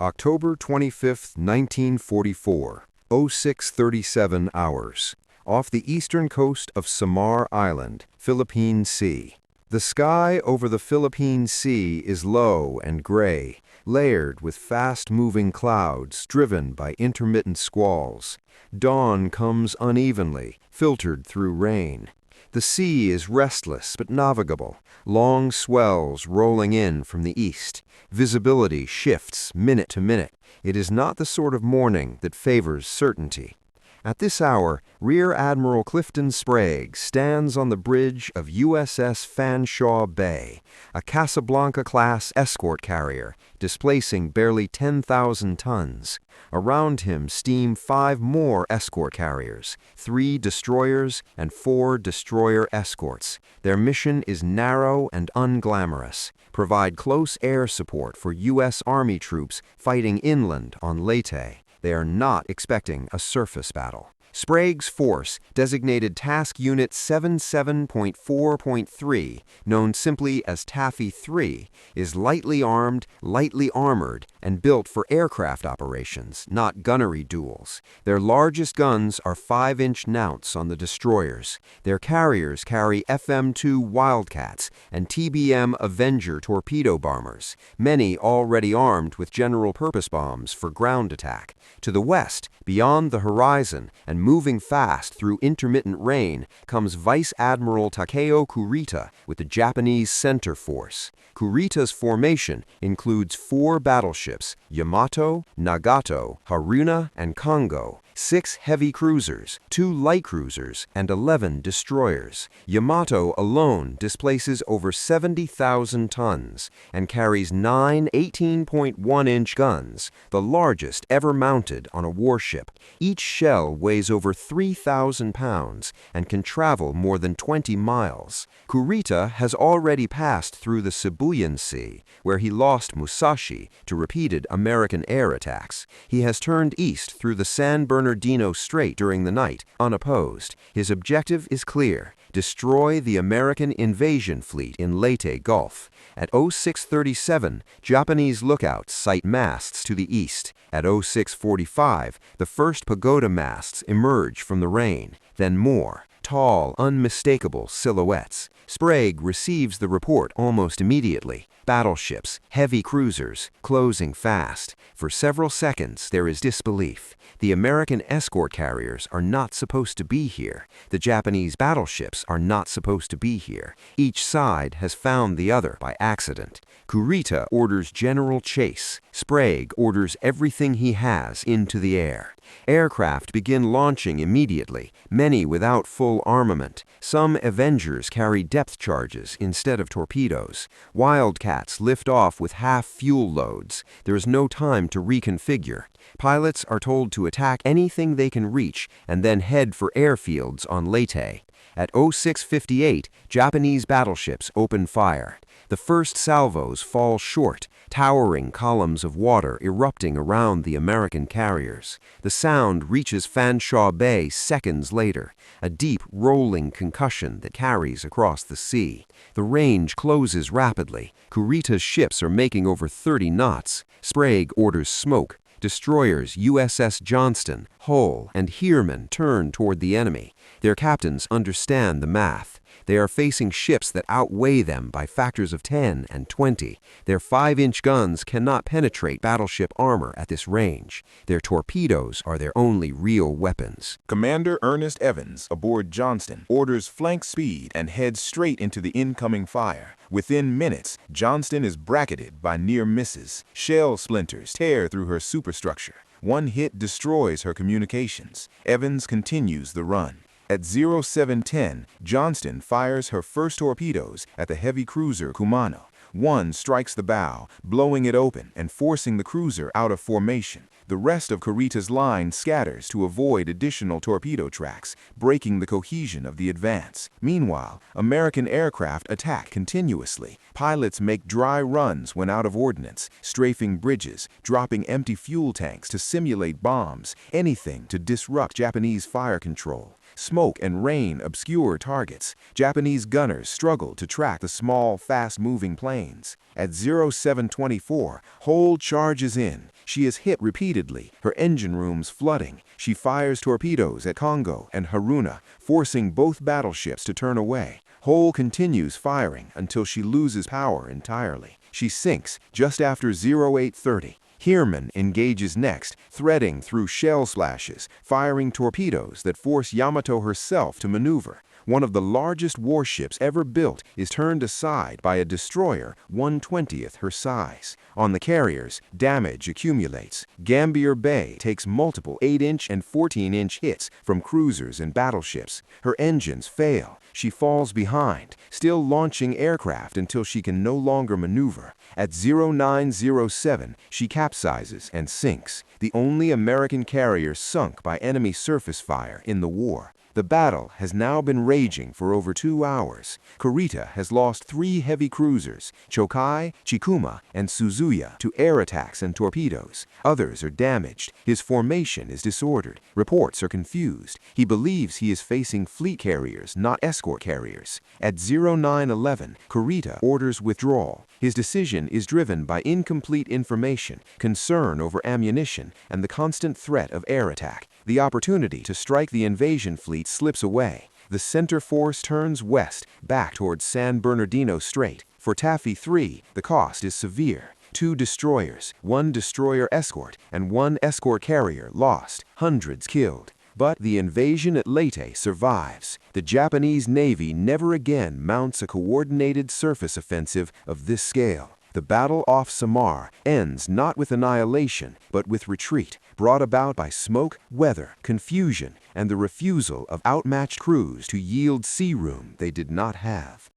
October 25, 1944, 06:37 hours. Off the eastern coast of Samar Island, Philippine Sea. The sky over the Philippine Sea is low and gray, layered with fast-moving clouds driven by intermittent squalls. Dawn comes unevenly, filtered through rain. The sea is restless but navigable, long swells rolling in from the east. Visibility shifts minute to minute. It is not the sort of morning that favors certainty. At this hour, Rear Admiral Clifton Sprague stands on the bridge of USS Fanshawe Bay, a Casablanca-class escort carrier, displacing barely 10,000 tons. Around him steam 5 more escort carriers, 3 destroyers and 4 destroyer escorts. Their mission is narrow and unglamorous: provide close air support for U.S. Army troops fighting inland on Leyte. They are not expecting a surface battle. Sprague's force, designated Task Unit 77.4.3, known simply as Taffy 3, is lightly armed, lightly armored, and built for aircraft operations, not gunnery duels. Their largest guns are 5-inch Nounts on the destroyers. Their carriers carry FM-2 Wildcats and TBM Avenger torpedo bombers, many already armed with general-purpose bombs for ground attack. To the west, beyond the horizon, and moving fast through intermittent rain, comes Vice Admiral Takeo Kurita with the Japanese Center Force. Kurita's formation includes 4 battleships: Yamato, Nagato, Haruna, and Kongo, 6 heavy cruisers, 2 light cruisers, and 11 destroyers. Yamato alone displaces over 70,000 tons and carries 9 18.1-inch guns, the largest ever mounted on a warship. Each shell weighs over 3,000 pounds and can travel more than 20 miles. Kurita has already passed through the Sibuyan Sea, where he lost Musashi to repeated American air attacks. He has turned east through the San Bernardino Strait during the night, unopposed. His objective is clear: destroy the American invasion fleet in Leyte Gulf. At 06:37, Japanese lookouts sight masts to the east. At 06:45, the first pagoda masts emerge from the rain, then more. Tall, unmistakable silhouettes. Sprague receives the report almost immediately. Battleships, heavy cruisers, closing fast. For several seconds, there is disbelief. The American escort carriers are not supposed to be here. The Japanese battleships are not supposed to be here. Each side has found the other by accident. Kurita orders general chase. Sprague orders everything he has into the air. Aircraft begin launching immediately, many without full armament. Some Avengers carry depth charges instead of torpedoes. Wildcats lift off with half fuel loads. There is no time to reconfigure. Pilots are told to attack anything they can reach and then head for airfields on Leyte. At 06:58, Japanese battleships open fire. The first salvos fall short, towering columns of water erupting around the American carriers. The sound reaches Fanshawe Bay seconds later, a deep, rolling concussion that carries across the sea. The range closes rapidly. Kurita's ships are making over 30 knots. Sprague orders smoke. Destroyers USS Johnston, Hull, and Heermann turn toward the enemy. Their captains understand the math. They are facing ships that outweigh them by factors of 10 and 20. Their 5-inch guns cannot penetrate battleship armor at this range. Their torpedoes are their only real weapons. Commander Ernest Evans, aboard Johnston, orders flank speed and heads straight into the incoming fire. Within minutes, Johnston is bracketed by near misses. Shell splinters tear through her superstructure. One hit destroys her communications. Evans continues the run. At 07:10, Johnston fires her first torpedoes at the heavy cruiser Kumano. One strikes the bow, blowing it open and forcing the cruiser out of formation. The rest of Kurita's line scatters to avoid additional torpedo tracks, breaking the cohesion of the advance. Meanwhile, American aircraft attack continuously. Pilots make dry runs when out of ordnance, strafing bridges, dropping empty fuel tanks to simulate bombs, anything to disrupt Japanese fire control. Smoke and rain obscure targets. Japanese gunners struggle to track the small, fast-moving planes. At 0724, Hull charges in. She is hit repeatedly, her engine rooms flooding. She fires torpedoes at Kongo and Haruna, forcing both battleships to turn away. Hull continues firing until she loses power entirely. She sinks just after 0830. Heermann engages next, threading through shell splashes, firing torpedoes that force Yamato herself to maneuver. One of the largest warships ever built is turned aside by a destroyer 1/20th her size. On the carriers, damage accumulates. Gambier Bay takes multiple 8-inch and 14-inch hits from cruisers and battleships. Her engines fail. She falls behind, still launching aircraft until she can no longer maneuver. At 0907, she capsizes and sinks, the only American carrier sunk by enemy surface fire in the war. The battle has now been raging for over 2 hours. Kurita has lost 3 heavy cruisers, Chokai, Chikuma, and Suzuya, to air attacks and torpedoes. Others are damaged. His formation is disordered. Reports are confused. He believes he is facing fleet carriers, not escort carriers. At 0911, Kurita orders withdrawal. His decision is driven by incomplete information, concern over ammunition, and the constant threat of air attack. The opportunity to strike the invasion fleet slips away. The center force turns west, back towards San Bernardino Strait. For Taffy 3, the cost is severe. 2 destroyers, 1 destroyer escort, and 1 escort carrier lost, hundreds killed. But the invasion at Leyte survives. The Japanese Navy never again mounts a coordinated surface offensive of this scale. The Battle off Samar ends not with annihilation, but with retreat, brought about by smoke, weather, confusion, and the refusal of outmatched crews to yield sea room they did not have.